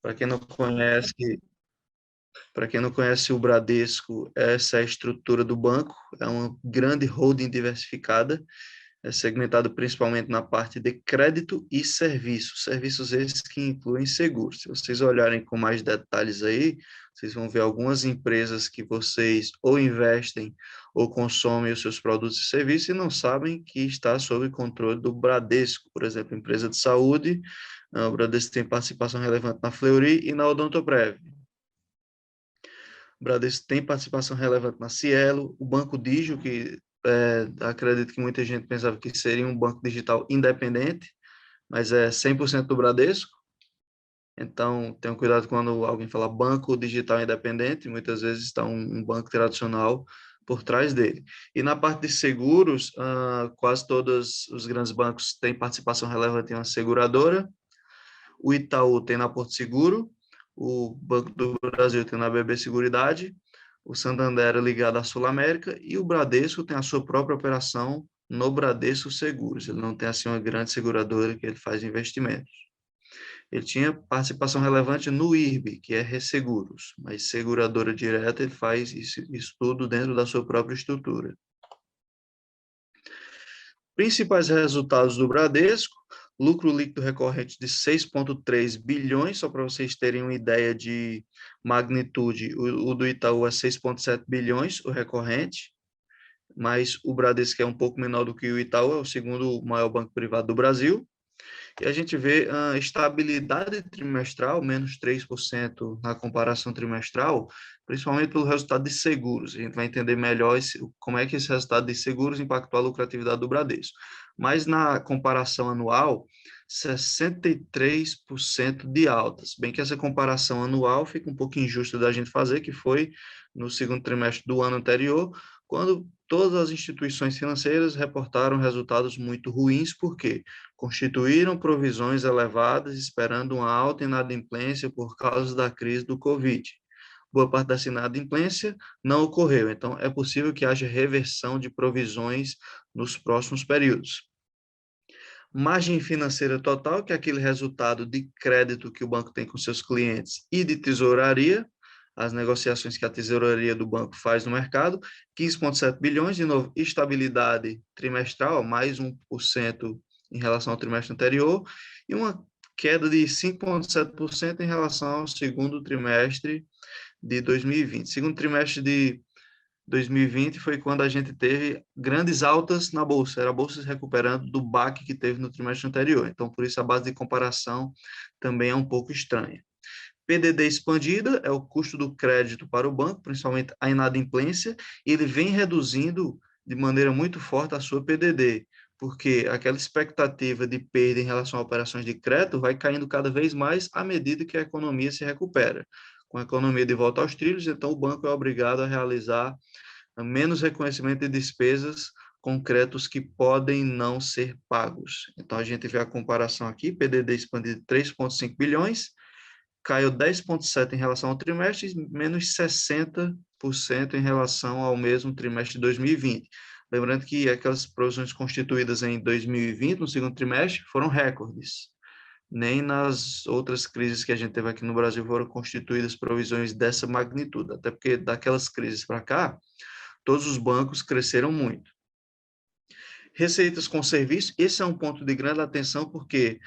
Para quem não conhece, para quem não conhece o Bradesco, essa é a estrutura do banco, é uma grande holding diversificada, é segmentado principalmente na parte de crédito e serviços, serviços esses que incluem seguros. Se vocês olharem com mais detalhes aí, vocês vão ver algumas empresas que vocês ou investem ou consomem os seus produtos e serviços e não sabem que está sob controle do Bradesco, por exemplo, empresa de saúde, o Bradesco tem participação relevante na Fleury e na Odontoprev. O Bradesco tem participação relevante na Cielo, o Banco Digio, que acredito que muita gente pensava que seria um banco digital independente, mas é 100% do Bradesco. Então, tenham cuidado quando alguém fala banco digital independente, muitas vezes está um banco tradicional por trás dele. E na parte de seguros, quase todos os grandes bancos têm participação relevante em uma seguradora. O Itaú tem na Porto Seguro, o Banco do Brasil tem na BB Seguridade, o Santander é ligado à Sul América e o Bradesco tem a sua própria operação no Bradesco Seguros. Ele não tem assim uma grande seguradora que ele faz investimentos. Ele tinha participação relevante no IRB, que é Resseguros, mas seguradora direta ele faz isso tudo dentro da sua própria estrutura. Principais resultados do Bradesco: lucro líquido recorrente de 6,3 bilhões, só para vocês terem uma ideia de magnitude, o do Itaú é 6,7 bilhões, o recorrente, mas o Bradesco é um pouco menor do que o Itaú, é o segundo maior banco privado do Brasil. E a gente vê a estabilidade trimestral, menos 3% na comparação trimestral, principalmente pelo resultado de seguros. A gente vai entender melhor como é que esse resultado de seguros impactou a lucratividade do Bradesco. Mas na comparação anual, 63% de altas. Bem que essa comparação anual fica um pouco injusta da gente fazer, que foi no segundo trimestre do ano anterior, quando todas as instituições financeiras reportaram resultados muito ruins, porque constituíram provisões elevadas esperando uma alta inadimplência por causa da crise do Covid. Boa parte dessa inadimplência não ocorreu, então é possível que haja reversão de provisões nos próximos períodos. Margem financeira total, que é aquele resultado de crédito que o banco tem com seus clientes, e de tesouraria, as negociações que a tesouraria do banco faz no mercado, 15,7 bilhões, de novo, estabilidade trimestral, mais 1% em relação ao trimestre anterior, e uma queda de 5,7% em relação ao segundo trimestre de 2020. Segundo trimestre de 2020 foi quando a gente teve grandes altas na bolsa, era a bolsa se recuperando do baque que teve no trimestre anterior. Então, por isso, a base de comparação também é um pouco estranha. PDD expandida é o custo do crédito para o banco, principalmente a inadimplência, e ele vem reduzindo de maneira muito forte a sua PDD, porque aquela expectativa de perda em relação a operações de crédito vai caindo cada vez mais à medida que a economia se recupera. Com a economia de volta aos trilhos, então o banco é obrigado a realizar menos reconhecimento de despesas concretos que podem não ser pagos. Então, a gente vê a comparação aqui, PDD expandido de 3,5 bilhões, caiu 10,7% em relação ao trimestre, menos 60% em relação ao mesmo trimestre de 2020. Lembrando que aquelas provisões constituídas em 2020, no segundo trimestre, foram recordes. Nem nas outras crises que a gente teve aqui no Brasil foram constituídas provisões dessa magnitude, até porque daquelas crises para cá, todos os bancos cresceram muito. Receitas com serviço, esse é um ponto de grande atenção, porque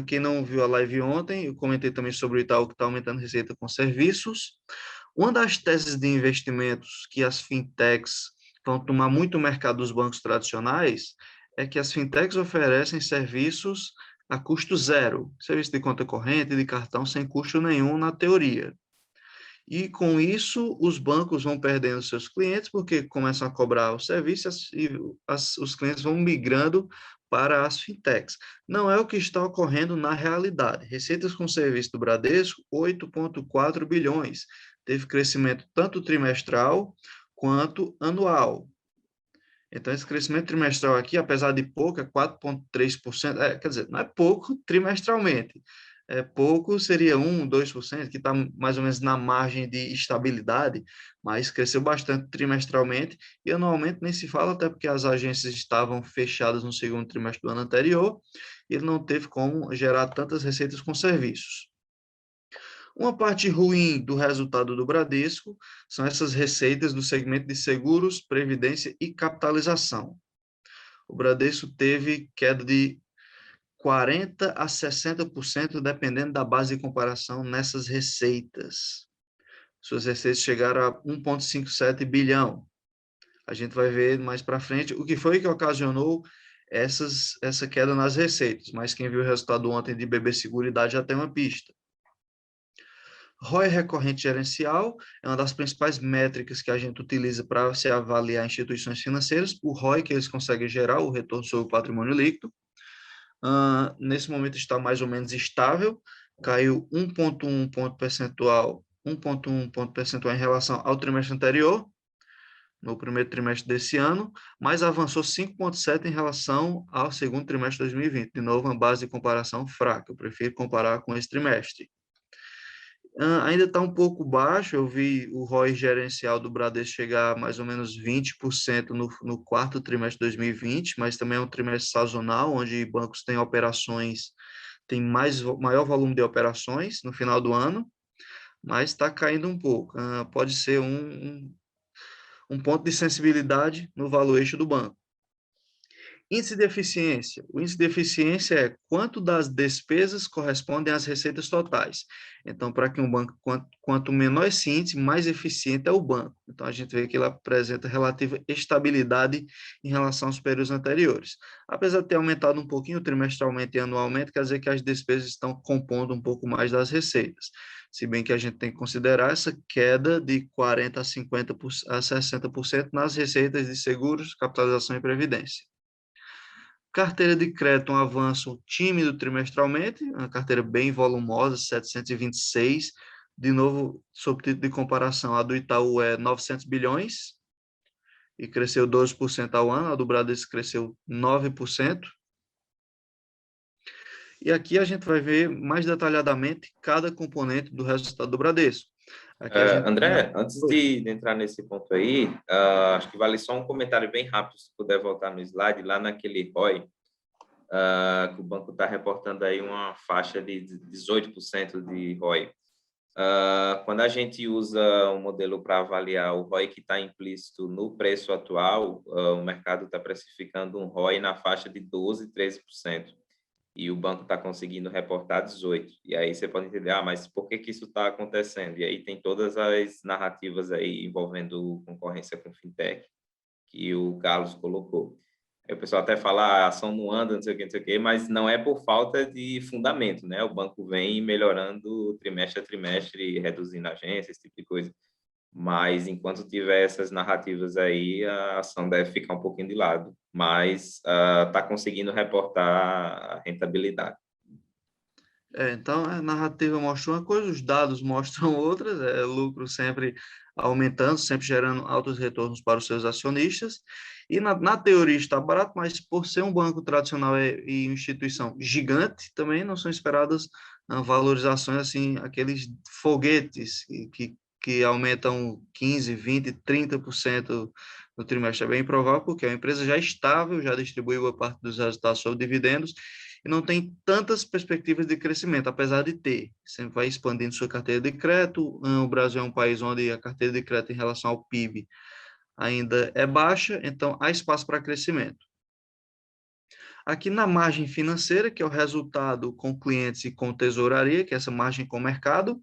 quem não viu a live ontem, eu comentei também sobre o Itaú que está aumentando receita com serviços. Uma das teses de investimentos que as fintechs vão tomar muito o mercado dos bancos tradicionais é que as fintechs oferecem serviços a custo zero, serviço de conta corrente, de cartão, sem custo nenhum na teoria. E com isso, os bancos vão perdendo seus clientes, porque começam a cobrar os serviços e os clientes vão migrando para as fintechs. Não é o que está ocorrendo na realidade. Receitas com serviço do Bradesco, 8,4 bilhões. Teve crescimento tanto trimestral quanto anual. Então, esse crescimento trimestral aqui, apesar de pouco, é 4,3%. Quer dizer, não é pouco trimestralmente. É pouco, seria 1, 2%, que está mais ou menos na margem de estabilidade, mas cresceu bastante trimestralmente e anualmente nem se fala, até porque as agências estavam fechadas no segundo trimestre do ano anterior e ele não teve como gerar tantas receitas com serviços. Uma parte ruim do resultado do Bradesco são essas receitas do segmento de seguros, previdência e capitalização. O Bradesco teve queda de 40% a 60%, dependendo da base de comparação nessas receitas. Suas receitas chegaram a 1,57 bilhão. A gente vai ver mais para frente o que foi que ocasionou essa queda nas receitas, mas quem viu o resultado ontem de BB Seguridade já tem uma pista. ROI recorrente gerencial é uma das principais métricas que a gente utiliza para se avaliar instituições financeiras. O ROI que eles conseguem gerar, o retorno sobre o patrimônio líquido, nesse momento está mais ou menos estável, caiu 1,1 ponto percentual em relação ao trimestre anterior, no primeiro trimestre desse ano, mas avançou 5,7 em relação ao segundo trimestre de 2020. De novo, uma base de comparação fraca, eu prefiro comparar com esse trimestre. Ainda está um pouco baixo, eu vi o ROI gerencial do Bradesco chegar a mais ou menos 20% no quarto trimestre de 2020, mas também é um trimestre sazonal, onde bancos têm operações, tem maior volume de operações no final do ano, mas está caindo um pouco. Pode ser um ponto de sensibilidade no valuation do banco. Índice de eficiência. O índice de eficiência é quanto das despesas correspondem às receitas totais. Então, para que um banco, quanto menor esse índice, mais eficiente é o banco. Então, a gente vê que ele apresenta relativa estabilidade em relação aos períodos anteriores. Apesar de ter aumentado um pouquinho trimestralmente e anualmente, quer dizer que as despesas estão compondo um pouco mais das receitas. Se bem que a gente tem que considerar essa queda de 40% a 50% a 60% nas receitas de seguros, capitalização e previdência. Carteira de crédito, um avanço tímido trimestralmente, uma carteira bem volumosa, 726. De novo, sob título de comparação, a do Itaú é 900 bilhões e cresceu 12% ao ano, a do Bradesco cresceu 9%. E aqui a gente vai ver mais detalhadamente cada componente do resultado do Bradesco. Aqui a gente... André, antes de entrar nesse ponto aí, acho que vale só um comentário bem rápido, se puder voltar no slide, lá naquele ROI, que o banco está reportando aí uma faixa de 18% de ROI. Quando a gente usa um modelo para avaliar o ROI que está implícito no preço atual, o mercado está precificando um ROI na faixa de 12%, 13%. E o banco está conseguindo reportar 18. E aí você pode entender, mas por que isso está acontecendo? E aí tem todas as narrativas aí envolvendo concorrência com fintech que o Carlos colocou. Aí o pessoal até fala, a ação não anda, não sei o quê, mas não é por falta de fundamento, né? O banco vem melhorando trimestre a trimestre, reduzindo a agência, esse tipo de coisa. Mas enquanto tiver essas narrativas aí, a ação deve ficar um pouquinho de lado, mas está conseguindo reportar a rentabilidade. Então, a narrativa mostra uma coisa, os dados mostram outras, lucro sempre aumentando, sempre gerando altos retornos para os seus acionistas, e na teoria está barato, mas por ser um banco tradicional e instituição gigante, também não são esperadas valorizações, assim, aqueles foguetes que aumentam 15%, 20%, 30% no trimestre. É bem provável, porque é uma empresa já estável, já distribui boa parte dos resultados sobre dividendos, e não tem tantas perspectivas de crescimento, apesar de ter. Sempre vai expandindo sua carteira de crédito. O Brasil é um país onde a carteira de crédito em relação ao PIB ainda é baixa, então há espaço para crescimento. Aqui na margem financeira, que é o resultado com clientes e com tesouraria, que é essa margem com mercado,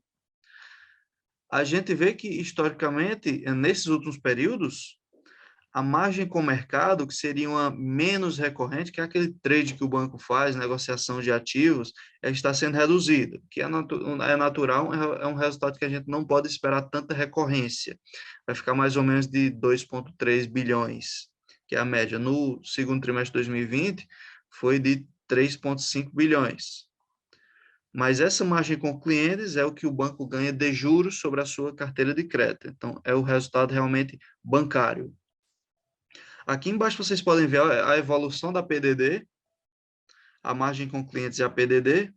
a gente vê que, historicamente, nesses últimos períodos, a margem com mercado, que seria uma menos recorrente, que é aquele trade que o banco faz, negociação de ativos, está sendo reduzida, que é natural, é um resultado que a gente não pode esperar tanta recorrência. Vai ficar mais ou menos de 2,3 bilhões, que é a média. No segundo trimestre de 2020, foi de 3,5 bilhões. Mas essa margem com clientes é o que o banco ganha de juros sobre a sua carteira de crédito. Então, é o resultado realmente bancário. Aqui embaixo vocês podem ver a evolução da PDD, a margem com clientes e a PDD.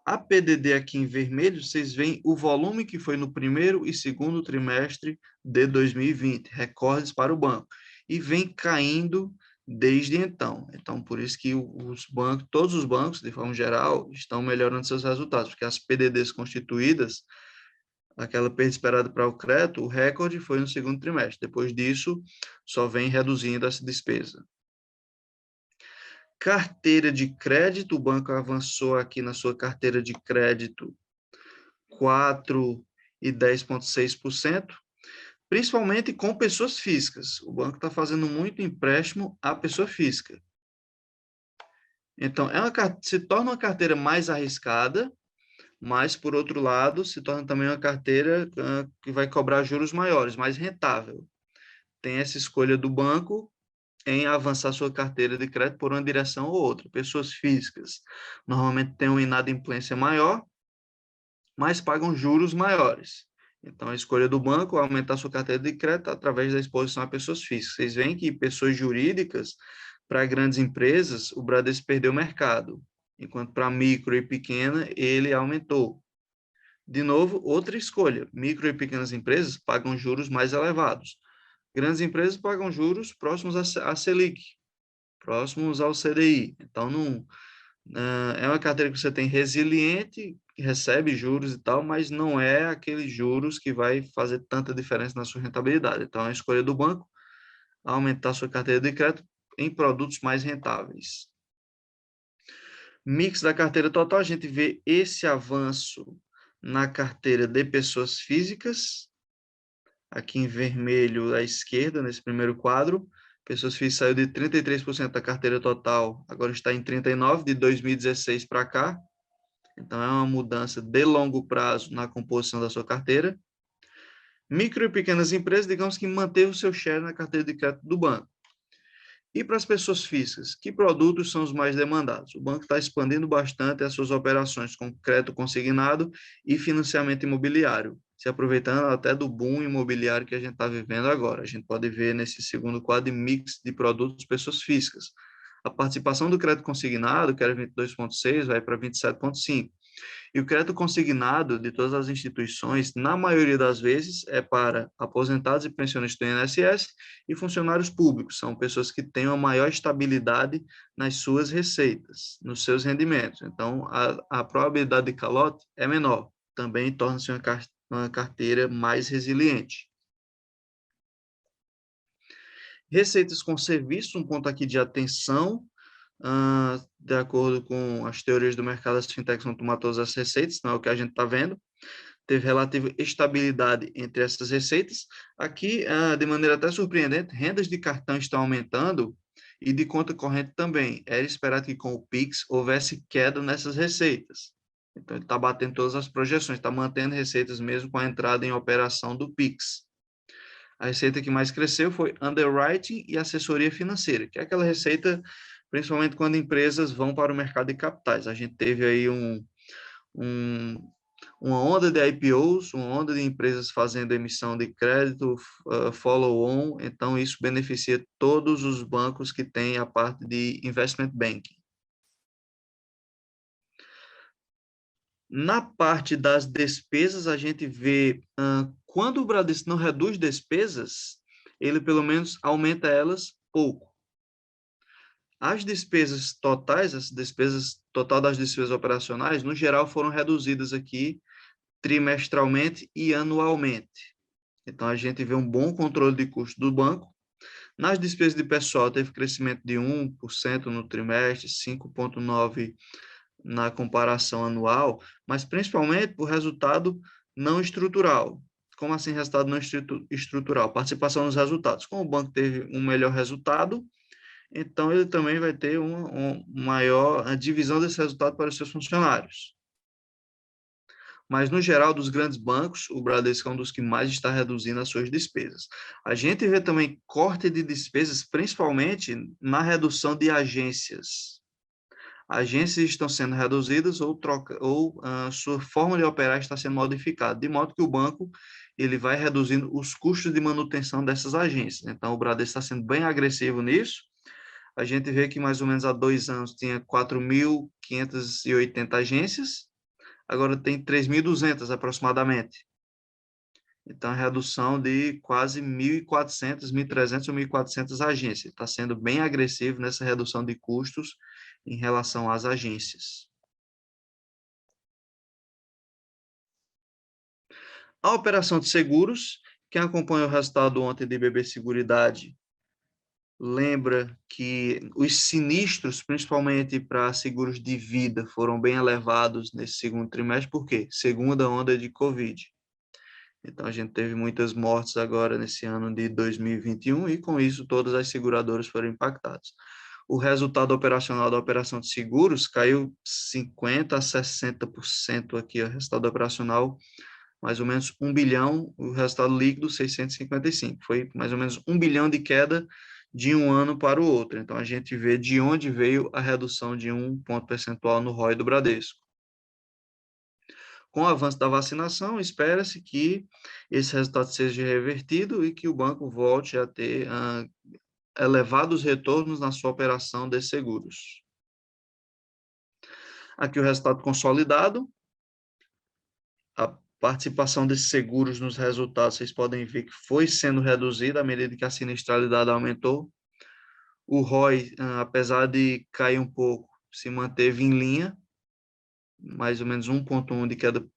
A PDD aqui em vermelho, vocês veem o volume que foi no primeiro e segundo trimestre de 2020, recordes para o banco. E vem caindo desde então. Então, por isso que os bancos, todos os bancos, de forma geral, estão melhorando seus resultados, porque as PDDs constituídas, aquela perda esperada para o crédito, o recorde foi no segundo trimestre. Depois disso, só vem reduzindo essa despesa. Carteira de crédito, o banco avançou aqui na sua carteira de crédito 4,10,6%, principalmente com pessoas físicas. O banco está fazendo muito empréstimo à pessoa física. Então, se torna uma carteira mais arriscada, mas, por outro lado, se torna também uma carteira que vai cobrar juros maiores, mais rentável. Tem essa escolha do banco em avançar sua carteira de crédito por uma direção ou outra. Pessoas físicas normalmente têm uma inadimplência maior, mas pagam juros maiores. Então, a escolha do banco é aumentar sua carteira de crédito através da exposição a pessoas físicas. Vocês veem que pessoas jurídicas, para grandes empresas, o Bradesco perdeu o mercado, enquanto para micro e pequena, ele aumentou. De novo, outra escolha. Micro e pequenas empresas pagam juros mais elevados. Grandes empresas pagam juros próximos à Selic, próximos ao CDI. Então, não, é uma carteira que você tem resiliente, que recebe juros e tal, mas não é aqueles juros que vai fazer tanta diferença na sua rentabilidade. Então, a escolha do banco é aumentar sua carteira de crédito em produtos mais rentáveis. Mix da carteira total, a gente vê esse avanço na carteira de pessoas físicas, aqui em vermelho à esquerda, nesse primeiro quadro. Pessoas físicas saiu de 33% da carteira total, agora está em 39%, de 2016 para cá. Então, é uma mudança de longo prazo na composição da sua carteira. Micro e pequenas empresas, digamos que manteve o seu share na carteira de crédito do banco. E para as pessoas físicas, que produtos são os mais demandados? O banco está expandindo bastante as suas operações com crédito consignado e financiamento imobiliário, se aproveitando até do boom imobiliário que a gente está vivendo agora. A gente pode ver nesse segundo quadro mix de produtos pessoas físicas. A participação do crédito consignado, que era 22,6%, vai para 27,5%. E o crédito consignado de todas as instituições, na maioria das vezes, é para aposentados e pensionistas do INSS e funcionários públicos. São pessoas que têm uma maior estabilidade nas suas receitas, nos seus rendimentos. Então, a probabilidade de calote é menor. Também torna-se uma carteira mais resiliente. Receitas com serviços, um ponto aqui de atenção. De acordo com as teorias do mercado, as fintechs vão tomar todas as receitas, não é o que a gente está vendo. Teve relativa estabilidade entre essas receitas. Aqui, de maneira até surpreendente, rendas de cartão estão aumentando e de conta corrente também. Era esperado que com o Pix houvesse queda nessas receitas. Então, ele está batendo todas as projeções, está mantendo receitas mesmo com a entrada em operação do Pix. A receita que mais cresceu foi underwriting e assessoria financeira, que é aquela receita principalmente quando empresas vão para o mercado de capitais. A gente teve aí uma onda de IPOs, uma onda de empresas fazendo emissão de crédito, follow-on, então isso beneficia todos os bancos que têm a parte de investment banking. Na parte das despesas, a gente vê, quando o Bradesco não reduz despesas, ele pelo menos aumenta elas pouco. As despesas totais, as despesas total das despesas operacionais, no geral, foram reduzidas aqui trimestralmente e anualmente. Então, a gente vê um bom controle de custo do banco. Nas despesas de pessoal, teve crescimento de 1% no trimestre, 5,9% na comparação anual, mas principalmente por resultado não estrutural. Como assim resultado não estrutural? Participação nos resultados. Como o banco teve um melhor resultado, então ele também vai ter uma maior divisão desse resultado para os seus funcionários. Mas, no geral, dos grandes bancos, o Bradesco é um dos que mais está reduzindo as suas despesas. A gente vê também corte de despesas, principalmente na redução de agências. Agências estão sendo reduzidas ou sua forma de operar está sendo modificada, de modo que o banco ele vai reduzindo os custos de manutenção dessas agências. Então, o Bradesco está sendo bem agressivo nisso. A gente vê que mais ou menos há 2 anos tinha 4.580 agências, agora tem 3.200 aproximadamente. Então, redução de quase 1.400, 1.300 ou 1.400 agências. Está sendo bem agressivo nessa redução de custos em relação às agências. A operação de seguros, quem acompanhou o resultado ontem de BB Seguridade, lembra que os sinistros, principalmente para seguros de vida, foram bem elevados nesse segundo trimestre, por quê? Segunda onda de Covid. Então, a gente teve muitas mortes agora nesse ano de 2021 e, com isso, todas as seguradoras foram impactadas. O resultado operacional da operação de seguros caiu 50% a 60% aqui, o resultado operacional, mais ou menos 1 bilhão, o resultado líquido 655. Foi mais ou menos 1 bilhão de queda de um ano para o outro. Então, a gente vê de onde veio a redução de 1 ponto percentual no ROI do Bradesco. Com o avanço da vacinação, espera-se que esse resultado seja revertido e que o banco volte a ter elevados retornos na sua operação de seguros. Aqui o resultado consolidado. A participação desses seguros nos resultados, vocês podem ver que foi sendo reduzida à medida que a sinistralidade aumentou. O ROI, apesar de cair um pouco, se manteve em linha, mais ou menos 1,1 de queda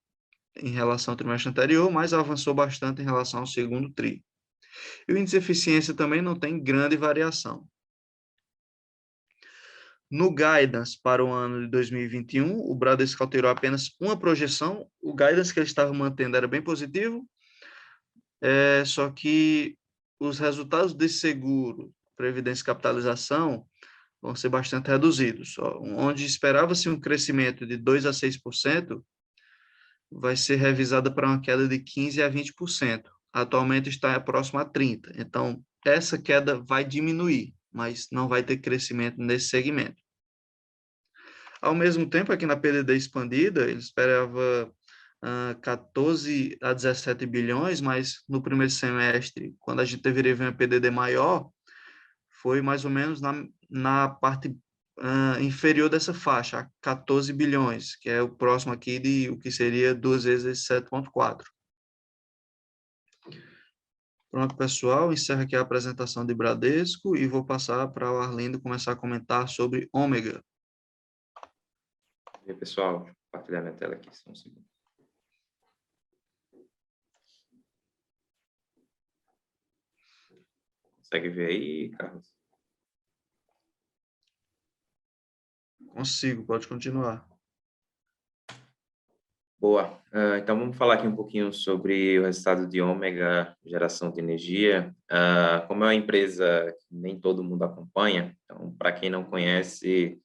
em relação ao trimestre anterior, mas avançou bastante em relação ao segundo TRI. E o índice de eficiência também não tem grande variação. No guidance para o ano de 2021, o Bradesco alterou apenas uma projeção. O guidance que ele estava mantendo era bem positivo, só que os resultados de seguro, previdência e capitalização vão ser bastante reduzidos. Onde esperava-se um crescimento de 2% a 6%, vai ser revisada para uma queda de 15% a 20%. Atualmente está próximo a 30%. Então, essa queda vai diminuir, mas não vai ter crescimento nesse segmento. Ao mesmo tempo, aqui na PDD expandida, ele esperava 14 a 17 bilhões, mas no primeiro semestre, quando a gente deveria ver uma PDD maior, foi mais ou menos na parte inferior dessa faixa, 14 bilhões, que é o próximo aqui de o que seria 2 vezes 7,4. Pronto, pessoal, encerro aqui a apresentação de Bradesco e vou passar para o Arlindo começar a comentar sobre Ômega. E aí, pessoal, vou compartilhar minha tela aqui, só um segundo. Consegue ver aí, Carlos? Consigo, pode continuar. Boa. Então, vamos falar aqui um pouquinho sobre o resultado de Ômega, geração de energia. Como é uma empresa que nem todo mundo acompanha, então, para quem não conhece,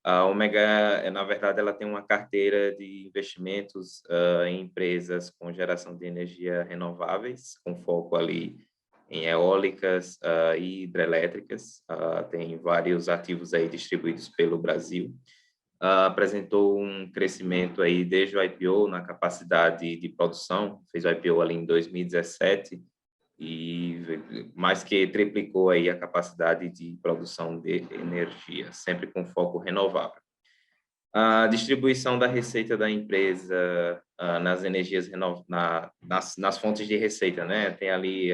a Ômega, na verdade, ela tem uma carteira de investimentos em empresas com geração de energia renováveis, com foco ali em eólicas e hidrelétricas. Tem vários ativos aí distribuídos pelo Brasil. Apresentou um crescimento aí desde o IPO na capacidade de produção, fez o IPO ali em 2017 e mais que triplicou aí a capacidade de produção de energia, sempre com foco renovável. A distribuição da receita da empresa nas energias nas fontes de receita, né? Tem ali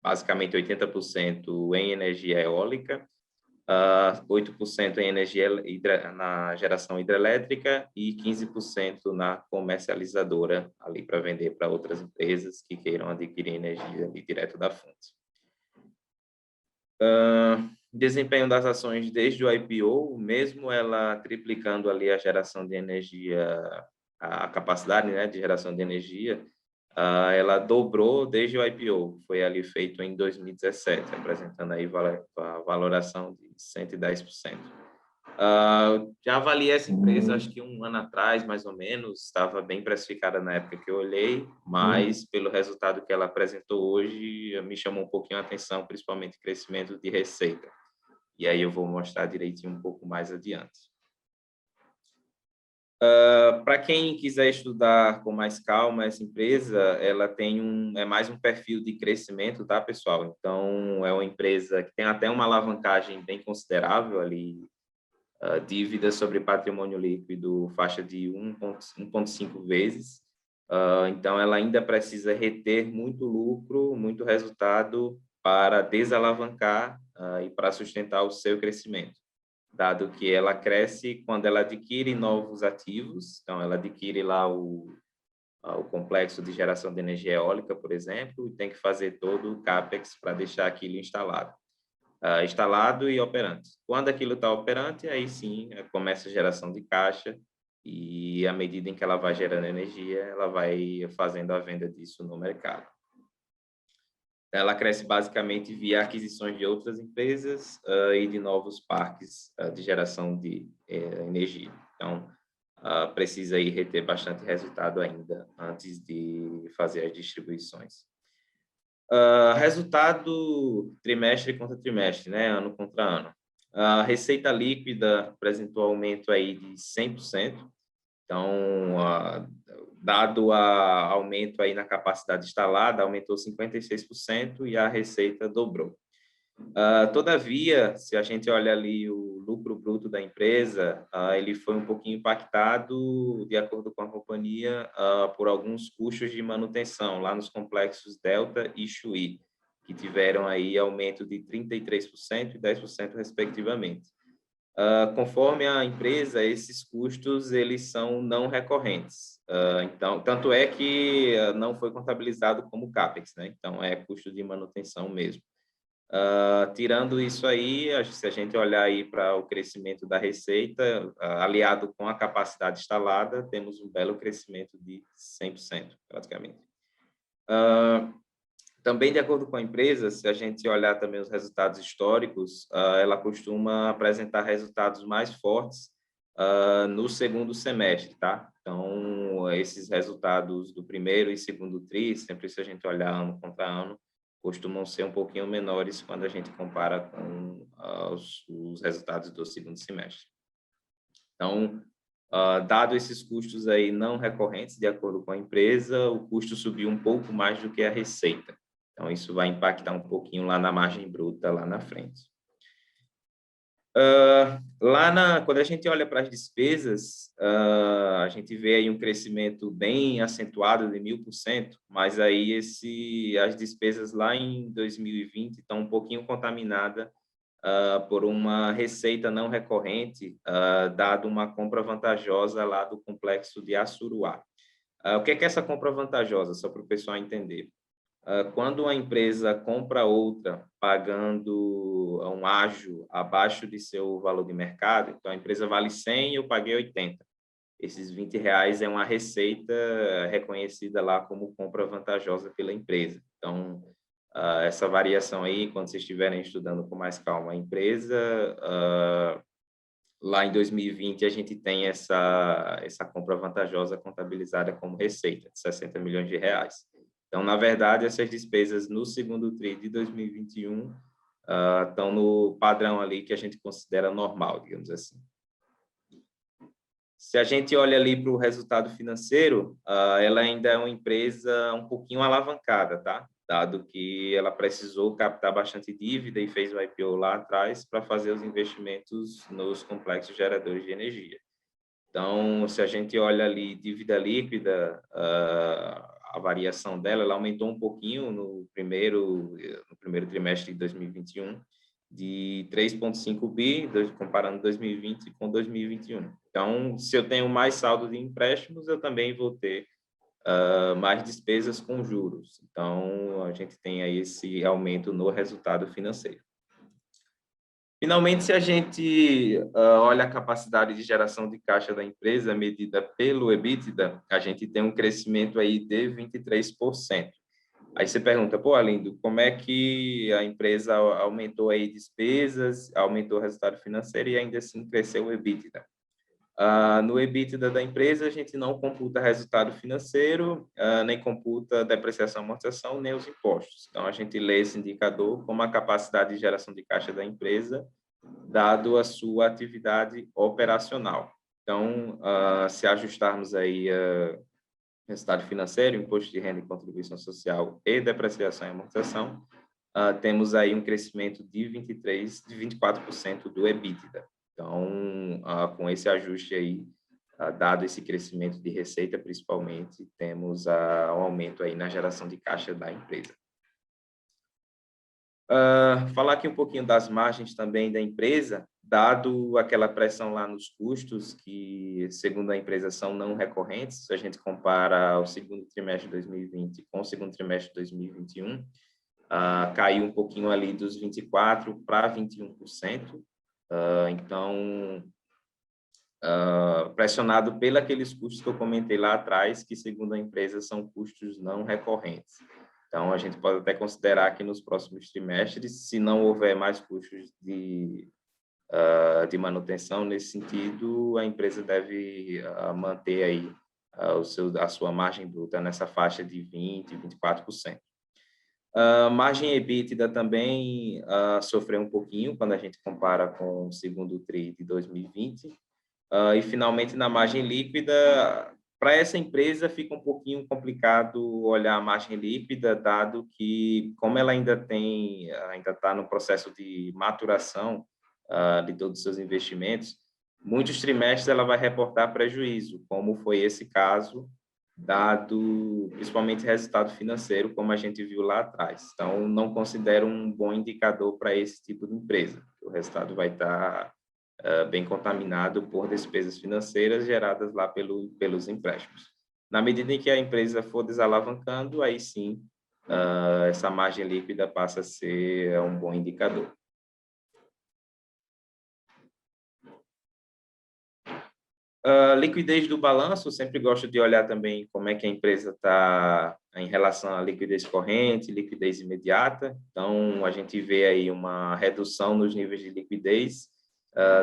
basicamente 80% em energia eólica, 8% em energia na geração hidrelétrica e 15% na comercializadora, ali para vender para outras empresas que queiram adquirir energia ali direto da fonte. Desempenho das ações desde o IPO, mesmo ela triplicando ali a geração de energia, a capacidade, né, de geração de energia, ela dobrou desde o IPO, foi ali feito em 2017, apresentando aí a valoração de 110%. Já avaliei essa empresa, acho que um ano atrás, mais ou menos, estava bem precificada na época que eu olhei, mas pelo resultado que ela apresentou hoje, me chamou um pouquinho a atenção, principalmente o crescimento de receita. E aí eu vou mostrar direitinho um pouco mais adiante. Para quem quiser estudar com mais calma essa empresa, ela tem mais um perfil de crescimento, tá, pessoal? Então, é uma empresa que tem até uma alavancagem bem considerável ali, dívida sobre patrimônio líquido, faixa de 1,5 vezes, Então, ela ainda precisa reter muito lucro, muito resultado para desalavancar e para sustentar o seu crescimento, dado que ela cresce quando ela adquire novos ativos. Então, ela adquire lá o complexo de geração de energia eólica, por exemplo, e tem que fazer todo o CAPEX para deixar aquilo instalado e operante. Quando aquilo está operante, aí sim começa a geração de caixa, e à medida em que ela vai gerando energia, ela vai fazendo a venda disso no mercado. Ela cresce basicamente via aquisições de outras empresas e de novos parques de geração de energia. Então, precisa aí reter bastante resultado ainda antes de fazer as distribuições. Resultado trimestre contra trimestre, né? Ano contra ano. A receita líquida apresentou aumento aí de 100%. Então, dado a aumento aí na capacidade instalada, aumentou 56% e a receita dobrou. Todavia, se a gente olha ali o lucro bruto da empresa, ele foi um pouquinho impactado, de acordo com a companhia, por alguns custos de manutenção lá nos complexos Delta e Chuí, que tiveram aí aumento de 33% e 10% respectivamente. Conforme a empresa, esses custos eles são não recorrentes. Então, tanto é que não foi contabilizado como CAPEX, né? Então, é custo de manutenção mesmo. Tirando isso aí, se a gente olhar aí para o crescimento da receita, aliado com a capacidade instalada, temos um belo crescimento de 100%, praticamente. Também, de acordo com a empresa, se a gente olhar também os resultados históricos, ela costuma apresentar resultados mais fortes no segundo semestre, tá? Então, esses resultados do primeiro e segundo tri, sempre se a gente olhar ano contra ano, costumam ser um pouquinho menores quando a gente compara com os resultados do segundo semestre. Então, dado esses custos aí não recorrentes, de acordo com a empresa, o custo subiu um pouco mais do que a receita. Então, isso vai impactar um pouquinho lá na margem bruta, lá na frente. Quando a gente olha para as despesas, a gente vê aí um crescimento bem acentuado de 1000%, mas aí as despesas lá em 2020 estão um pouquinho contaminadas por uma receita não recorrente, dado uma compra vantajosa lá do complexo de Assuruá. O que é essa compra vantajosa, só para o pessoal entender? Quando uma empresa compra outra pagando um ágio abaixo de seu valor de mercado, então a empresa vale 100 e eu paguei 80. Esses R$20 é uma receita reconhecida lá como compra vantajosa pela empresa. Então, essa variação aí, quando vocês estiverem estudando com mais calma a empresa, lá em 2020 a gente tem essa compra vantajosa contabilizada como receita de R$60 milhões. Então, na verdade, essas despesas no segundo tri de 2021 estão no padrão ali que a gente considera normal, digamos assim. Se a gente olha ali para o resultado financeiro, ela ainda é uma empresa um pouquinho alavancada, tá? Dado que ela precisou captar bastante dívida e fez o IPO lá atrás para fazer os investimentos nos complexos geradores de energia. Então, se a gente olha ali dívida líquida, a variação dela, ela aumentou um pouquinho no primeiro trimestre de 2021, de 3,5 bi, comparando 2020 com 2021. Então, se eu tenho mais saldo de empréstimos, eu também vou ter mais despesas com juros. Então, a gente tem aí esse aumento no resultado financeiro. Finalmente, se a gente olha a capacidade de geração de caixa da empresa medida pelo EBITDA, a gente tem um crescimento aí de 23%. Aí você pergunta, pô, Arlindo, como é que a empresa aumentou aí despesas, aumentou o resultado financeiro e ainda assim cresceu o EBITDA? No EBITDA da empresa, a gente não computa resultado financeiro, nem computa depreciação e amortização, nem os impostos. Então, a gente lê esse indicador como a capacidade de geração de caixa da empresa, dado a sua atividade operacional. Então, se ajustarmos aí resultado financeiro, imposto de renda e contribuição social e depreciação e amortização, temos aí um crescimento de 24% do EBITDA. Então, com esse ajuste aí, dado esse crescimento de receita, principalmente, temos um aumento aí na geração de caixa da empresa. Falar aqui um pouquinho das margens também da empresa, dado aquela pressão lá nos custos, que, segundo a empresa, são não recorrentes, se a gente compara o segundo trimestre de 2020 com o segundo trimestre de 2021, caiu um pouquinho ali dos 24% para 21%, então, pressionado pelos aqueles custos que eu comentei lá atrás, que, segundo a empresa, são custos não recorrentes. Então, a gente pode até considerar que nos próximos trimestres, se não houver mais custos de manutenção nesse sentido, a empresa deve manter aí a sua margem bruta nessa faixa de 20%, 24%. Margem EBITDA também sofreu um pouquinho quando a gente compara com o segundo TRI de 2020. E, finalmente, na margem líquida, para essa empresa fica um pouquinho complicado olhar a margem líquida, dado que, como ela ainda está no processo de maturação de todos os seus investimentos, muitos trimestres ela vai reportar prejuízo, como foi esse caso, dado principalmente resultado financeiro, como a gente viu lá atrás. Então, não considero um bom indicador para esse tipo de empresa. O resultado vai estar bem contaminado por despesas financeiras geradas lá pelos empréstimos. Na medida em que a empresa for desalavancando, aí sim, essa margem líquida passa a ser um bom indicador. Liquidez do balanço, eu sempre gosto de olhar também como é que a empresa está em relação à liquidez corrente, liquidez imediata. Então, a gente vê aí uma redução nos níveis de liquidez,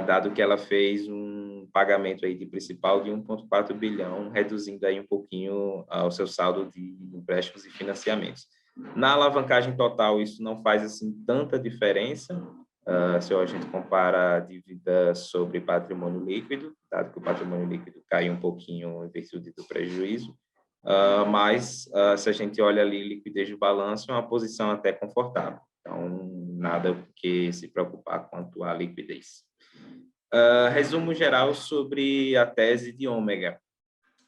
dado que ela fez um pagamento aí de principal de 1,4 bilhão, reduzindo aí um pouquinho o seu saldo de empréstimos e financiamentos. Na alavancagem total, isso não faz assim tanta diferença, se a gente compara a dívida sobre patrimônio líquido, dado que o patrimônio líquido caiu um pouquinho em virtude do prejuízo, mas se a gente olha ali liquidez do balanço, é uma posição até confortável. Então, nada que se preocupar quanto à liquidez. Resumo geral sobre a tese de Ômega.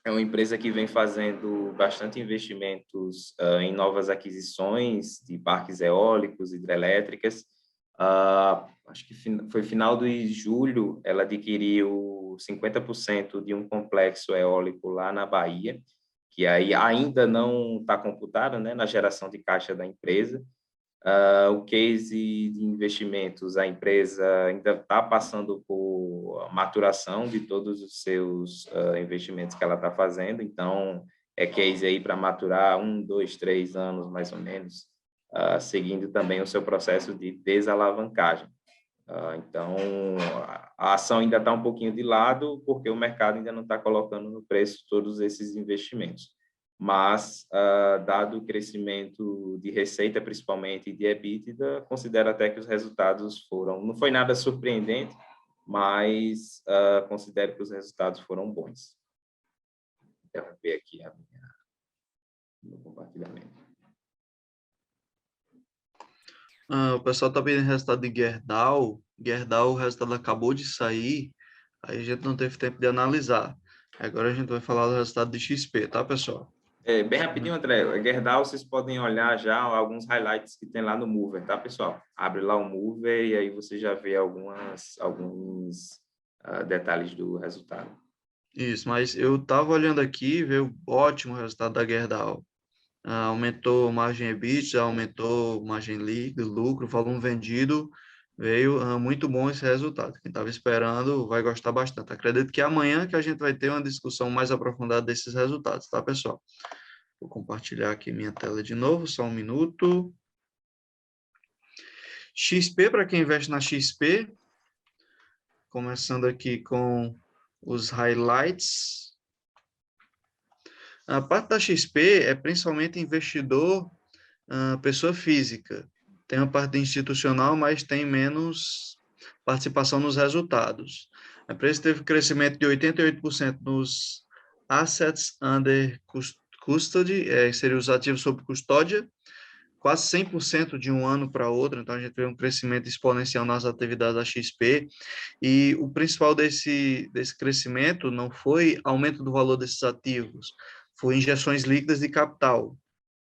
É uma empresa que vem fazendo bastante investimentos em novas aquisições de parques eólicos, hidrelétricas. Acho que foi final de julho, ela adquiriu 50% de um complexo eólico lá na Bahia, que aí ainda não está computado, né, na geração de caixa da empresa. O case de investimentos, a empresa ainda está passando por maturação de todos os seus investimentos que ela está fazendo, então é case aí para maturar 1, 2, 3 anos mais ou menos, seguindo também o seu processo de desalavancagem. Então, a ação ainda está um pouquinho de lado, porque o mercado ainda não está colocando no preço todos esses investimentos. Mas, dado o crescimento de receita, principalmente, e de EBITDA, considero até que os resultados não foi nada surpreendente, mas considero que os resultados foram bons. Vou interromper aqui meu compartilhamento. O pessoal está pedindo resultado de Gerdau. Gerdau, o resultado acabou de sair, aí a gente não teve tempo de analisar. Agora a gente vai falar do resultado de XP, tá, pessoal? Bem rapidinho, André. Gerdau, vocês podem olhar já alguns highlights que tem lá no Mover, tá, pessoal? Abre lá o Mover e aí você já vê alguns detalhes do resultado. Isso, mas eu estava olhando aqui, veio ótimo o resultado da Gerdau. Aumentou margem EBITDA, aumentou margem líquida, lucro, volume vendido, veio muito bom esse resultado. Quem estava esperando vai gostar bastante. Acredito que amanhã que a gente vai ter uma discussão mais aprofundada desses resultados, tá, pessoal? Vou compartilhar aqui minha tela de novo, só um minuto. XP, para quem investe na XP, começando aqui com os highlights. A parte da XP é principalmente investidor, pessoa física. Tem uma parte institucional, mas tem menos participação nos resultados. A empresa teve crescimento de 88% nos assets under custody, seriam os ativos sob custódia, quase 100% de um ano para outro, então a gente vê um crescimento exponencial nas atividades da XP, e o principal desse crescimento não foi aumento do valor desses ativos, foi injeções líquidas de capital.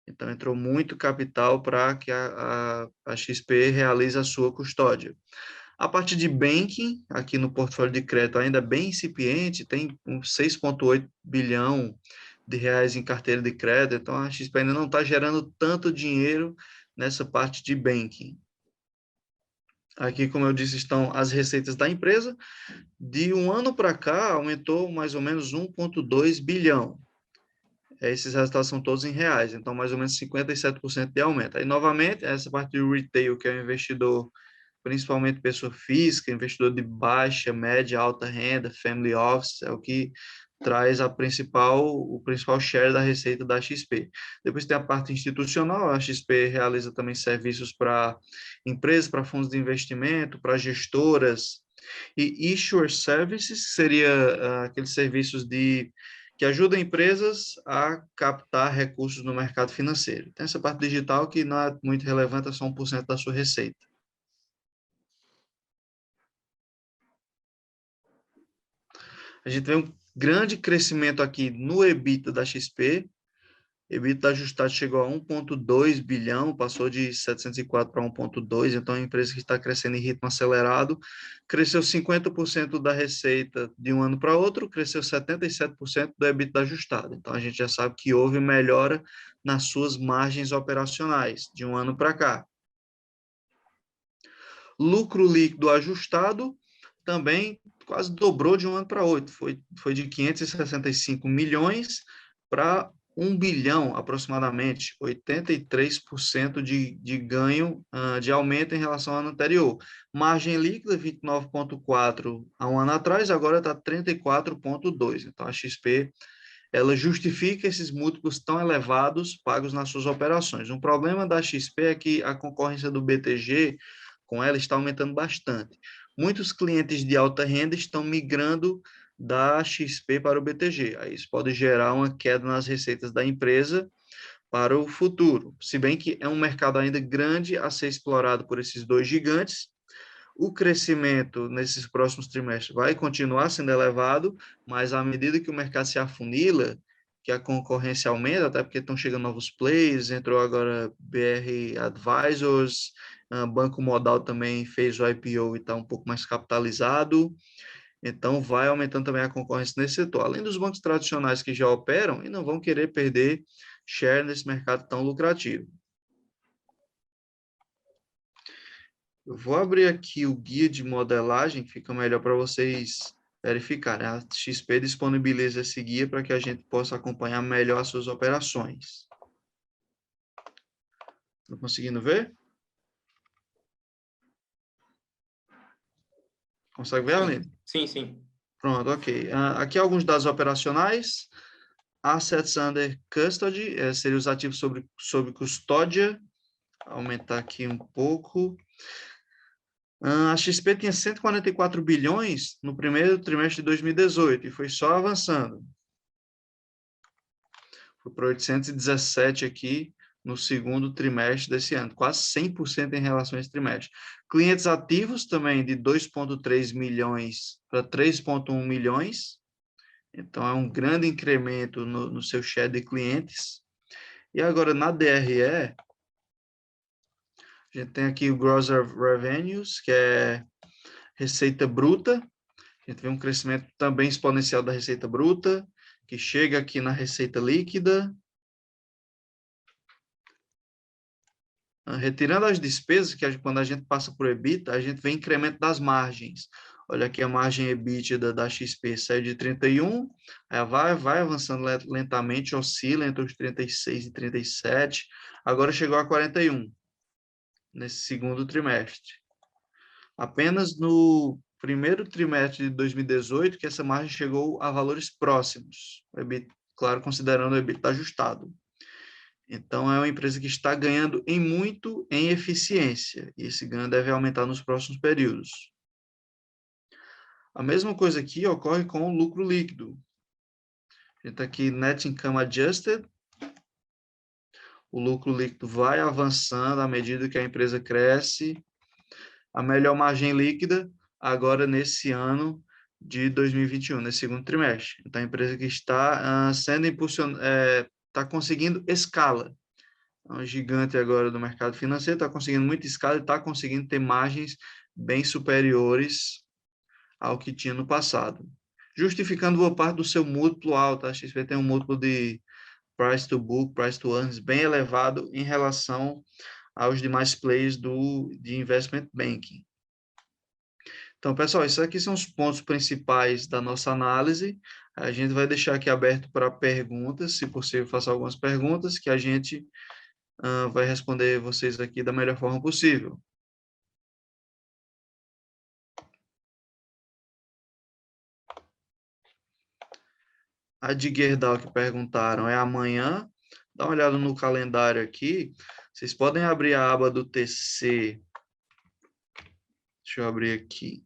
Então, entrou muito capital para que a XP realize a sua custódia. A parte de banking, aqui no portfólio de crédito, ainda é bem incipiente, tem uns 6,8 bilhão de reais em carteira de crédito, então a XP ainda não está gerando tanto dinheiro nessa parte de banking. Aqui, como eu disse, estão as receitas da empresa. De um ano para cá, aumentou mais ou menos 1,2 bilhão. Esses resultados são todos em reais, então mais ou menos 57% de aumento. Aí, novamente, essa parte do retail, que é o investidor, principalmente pessoa física, investidor de baixa, média, alta renda, family office, é o que traz o principal share da receita da XP. Depois tem a parte institucional, a XP realiza também serviços para empresas, para fundos de investimento, para gestoras, e issuer services, seria aqueles serviços que ajudam empresas a captar recursos no mercado financeiro. Tem essa parte digital que não é muito relevante, é só 1% da sua receita. A gente vê um grande crescimento aqui no EBITDA da XP. EBITDA ajustado chegou a 1,2 bilhão, passou de 704 para 1,2, então é uma empresa que está crescendo em ritmo acelerado. Cresceu 50% da receita de um ano para outro, cresceu 77% do EBITDA ajustado. Então a gente já sabe que houve melhora nas suas margens operacionais de um ano para cá. Lucro líquido ajustado também quase dobrou de um ano para outro, foi de 565 milhões para 1 bilhão aproximadamente, 83% de ganho, de aumento em relação ao ano anterior. Margem líquida 29,4 há um ano atrás, agora está 34,2. Então a XP ela justifica esses múltiplos tão elevados pagos nas suas operações. Um problema da XP é que a concorrência do BTG com ela está aumentando bastante. Muitos clientes de alta renda estão migrando da XP para o BTG. Aí isso pode gerar uma queda nas receitas da empresa para o futuro. Se bem que é um mercado ainda grande a ser explorado por esses dois gigantes, o crescimento nesses próximos trimestres vai continuar sendo elevado, mas à medida que o mercado se afunila, que a concorrência aumenta, até porque estão chegando novos players, entrou agora BR Advisors, Banco Modal também fez o IPO e está um pouco mais capitalizado, então vai aumentando também a concorrência nesse setor, além dos bancos tradicionais que já operam e não vão querer perder share nesse mercado tão lucrativo. Eu vou abrir aqui o guia de modelagem, que fica melhor para vocês verificarem. A XP disponibiliza esse guia para que a gente possa acompanhar melhor as suas operações. Estão conseguindo ver? Consegue ver, Aline? Sim, sim. Pronto, ok. Aqui alguns dados operacionais. Assets under custody, seriam os ativos sob custódia. Aumentar aqui um pouco. A XP tinha 144 bilhões no primeiro trimestre de 2018 e foi só avançando. Foi para 817 aqui no segundo trimestre desse ano, quase 100% em relação a esse trimestre. Clientes ativos também de 2,3 milhões para 3,1 milhões. Então, é um grande incremento no seu share de clientes. E agora, na DRE, a gente tem aqui o Gross Revenues, que é receita bruta. A gente vê um crescimento também exponencial da receita bruta, que chega aqui na receita líquida. Retirando as despesas, quando a gente passa por EBITDA, a gente vê incremento das margens. Olha aqui a margem EBITDA da XP saiu de 31, aí vai avançando lentamente, oscila entre os 36 e 37, agora chegou a 41, nesse segundo trimestre. Apenas no primeiro trimestre de 2018 que essa margem chegou a valores próximos, claro, considerando o EBITDA ajustado. Então, é uma empresa que está ganhando muito em eficiência, e esse ganho deve aumentar nos próximos períodos. A mesma coisa aqui ocorre com o lucro líquido. A gente está aqui, Net Income Adjusted. o lucro líquido vai avançando à medida que a empresa cresce. A melhor margem líquida agora nesse ano de 2021, nesse segundo trimestre. Então, a empresa que está sendo impulsionada, está conseguindo escala. É um gigante agora do mercado financeiro, está conseguindo muita escala e está conseguindo ter margens bem superiores ao que tinha no passado. Justificando boa parte do seu múltiplo alto. A XP tem um múltiplo de price to book, price to earnings bem elevado em relação aos demais players de investment banking. Então, pessoal, esses aqui são os pontos principais da nossa análise. A gente vai deixar aqui aberto para perguntas, se possível, faça algumas perguntas que a gente vai responder vocês aqui da melhor forma possível. A de Gerdau que perguntaram é amanhã. Dá uma olhada no calendário aqui. Vocês podem abrir a aba do TC. Deixa eu abrir aqui.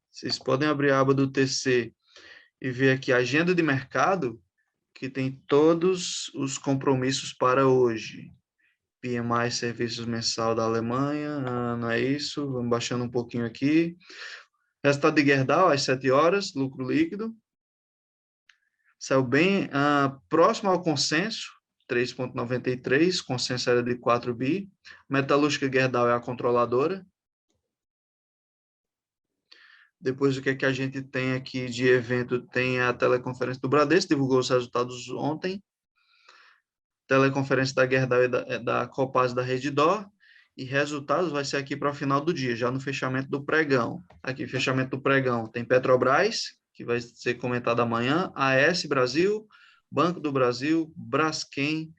Vocês podem abrir a aba do TC e ver aqui a agenda de mercado, que tem todos os compromissos para hoje. PMI Serviços Mensal da Alemanha, não é isso? Vamos baixando um pouquinho aqui. Resultado de Gerdau, às 7 horas, lucro líquido. Saiu bem próximo ao consenso, 3,93, consenso era de 4 bi. Metalúrgica Gerdau é a controladora. Depois, o que é que a gente tem aqui de evento? Tem a teleconferência do Bradesco, divulgou os resultados ontem. Teleconferência da Gerdau e da Copasa da Redditor. E resultados vai ser aqui para o final do dia, já no fechamento do pregão. Aqui, fechamento do pregão, tem Petrobras, que vai ser comentado amanhã, AS Brasil, Banco do Brasil, Braskem,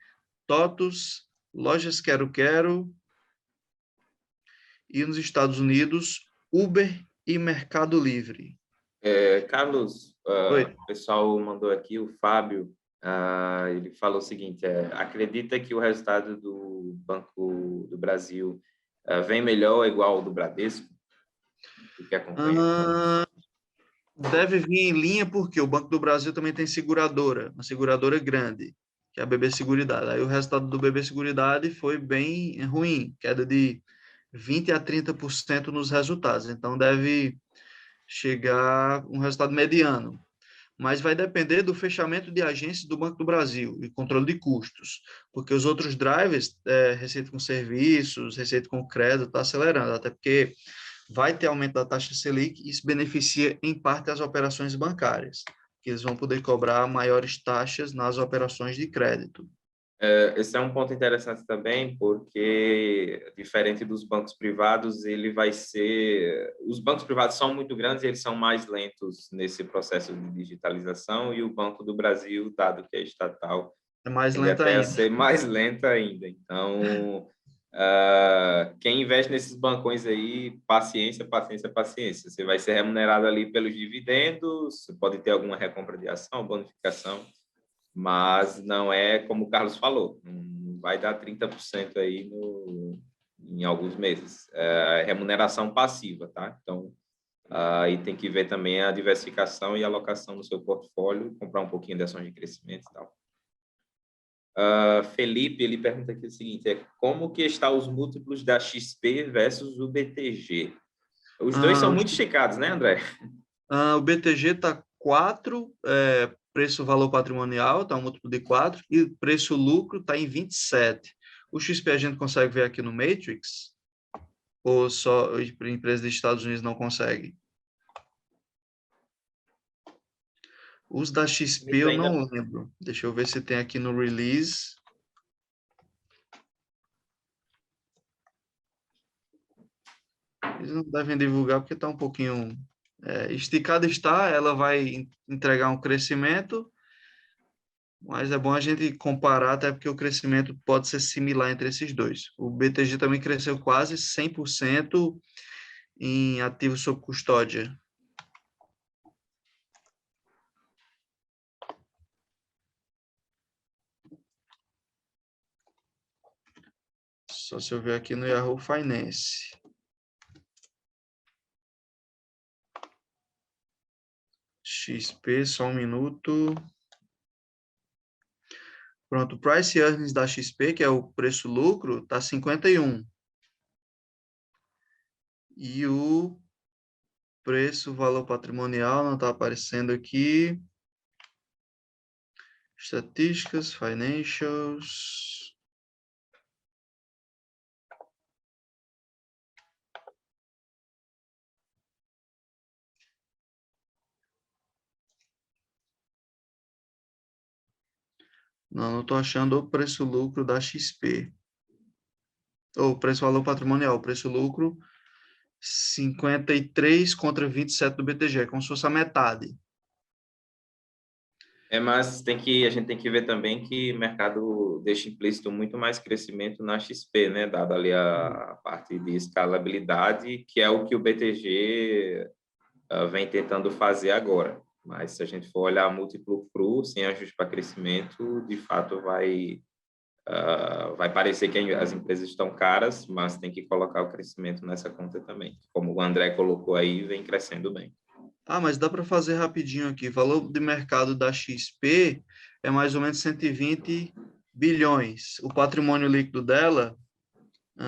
TOTUS, Lojas Quero Quero, e nos Estados Unidos, Uber e Mercado Livre. Carlos, o pessoal mandou aqui, o Fábio, ele falou o seguinte, acredita que o resultado do Banco do Brasil vem melhor ou igual ao do Bradesco? O que acompanha? Deve vir em linha porque o Banco do Brasil também tem seguradora, uma seguradora grande, que é a BB Seguridade. Aí o resultado do BB Seguridade foi bem ruim, queda de 20% a 30% nos resultados. Então, deve chegar um resultado mediano. Mas vai depender do fechamento de agências do Banco do Brasil e controle de custos, porque os outros drivers, receita com serviços, receita com crédito, está acelerando, até porque vai ter aumento da taxa Selic e isso beneficia, em parte, as operações bancárias, que eles vão poder cobrar maiores taxas nas operações de crédito. Esse é um ponto interessante também, porque, diferente dos bancos privados, os bancos privados são muito grandes e eles são mais lentos nesse processo de digitalização, e o Banco do Brasil, dado que é estatal, É mais tende lenta até a ainda. ser mais lenta ainda. Então, quem investe nesses bancões aí, paciência, paciência, paciência. Você vai ser remunerado ali pelos dividendos, pode ter alguma recompra de ação, bonificação, mas não é como o Carlos falou, não vai dar 30% aí em alguns meses. É remuneração passiva, tá? Então, aí tem que ver também a diversificação e alocação no seu portfólio, comprar um pouquinho de ações de crescimento e tal. Felipe, ele pergunta aqui o seguinte, como que estão os múltiplos da XP versus o BTG? Os dois são muito esticados, né, André? O BTG está 4, preço-valor patrimonial está um múltiplo de 4, e preço-lucro está em 27. O XP a gente consegue ver aqui no Matrix? Ou só empresas dos Estados Unidos não consegue? Os da XP eu não lembro. Deixa eu ver se tem aqui no release. Eles não devem divulgar porque está um pouquinho... esticada está, ela vai entregar um crescimento, mas é bom a gente comparar, até porque o crescimento pode ser similar entre esses dois. O BTG também cresceu quase 100% em ativos sob custódia. Só se eu ver aqui no Yahoo Finance. XP, só um minuto. Pronto, o Price Earnings da XP, que é o preço-lucro, está 51. E o preço-valor patrimonial não está aparecendo aqui. Estatísticas, financials. Não estou achando o preço-lucro da XP. Ou preço-valor patrimonial, preço-lucro 53 contra 27 do BTG, como se fosse a metade. Mas a gente tem que ver também que o mercado deixa implícito muito mais crescimento na XP, né? Dado ali a parte de escalabilidade, que é o que o BTG vem tentando fazer agora. Mas se a gente for olhar múltiplo cru, sem ajuste para crescimento, de fato vai parecer que as empresas estão caras, mas tem que colocar o crescimento nessa conta também. Como o André colocou aí, vem crescendo bem. Mas dá para fazer rapidinho aqui. Valor de mercado da XP é mais ou menos 120 bilhões. O patrimônio líquido dela,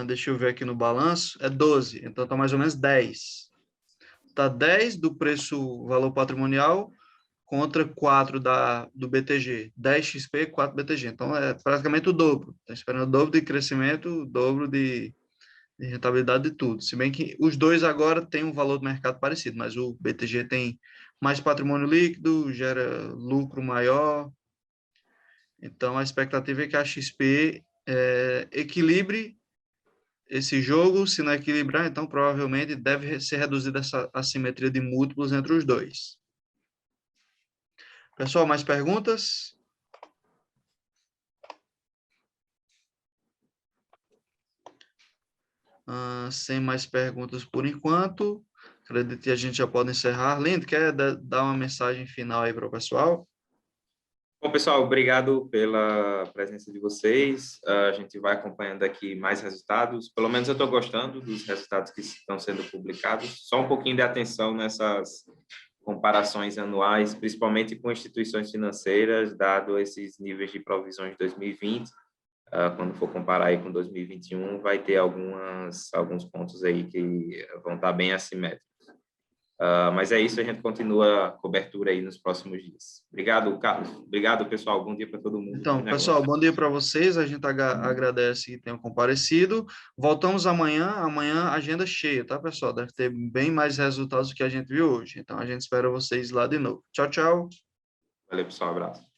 deixa eu ver aqui no balanço, é 12. Então está mais ou menos 10. Está 10 do preço valor patrimonial contra 4 do BTG. 10 XP, 4 BTG. Então é praticamente o dobro. Está esperando o dobro de crescimento, o dobro de rentabilidade de tudo. Se bem que os dois agora têm um valor de mercado parecido, mas o BTG tem mais patrimônio líquido, gera lucro maior. Então, a expectativa é que a XP equilibre esse jogo. Se não equilibrar, então provavelmente deve ser reduzida essa assimetria de múltiplos entre os dois. Pessoal, mais perguntas? Sem mais perguntas por enquanto. Acredito que a gente já pode encerrar. Lindo, quer dar uma mensagem final aí para o pessoal? Bom, pessoal, obrigado pela presença de vocês. A gente vai acompanhando aqui mais resultados. Pelo menos eu estou gostando dos resultados que estão sendo publicados. Só um pouquinho de atenção nessas comparações anuais, principalmente com instituições financeiras, dado esses níveis de provisões de 2020. Quando for comparar aí com 2021, vai ter alguns pontos aí que vão estar bem assimétricos. Mas é isso, a gente continua a cobertura aí nos próximos dias. Obrigado, Carlos. Obrigado, pessoal. Bom dia para todo mundo. Então, pessoal, bom dia para vocês. A gente agradece que tenham comparecido. Voltamos amanhã. Amanhã, agenda cheia, tá, pessoal? Deve ter bem mais resultados do que a gente viu hoje. Então, a gente espera vocês lá de novo. Tchau, tchau. Valeu, pessoal. Um abraço.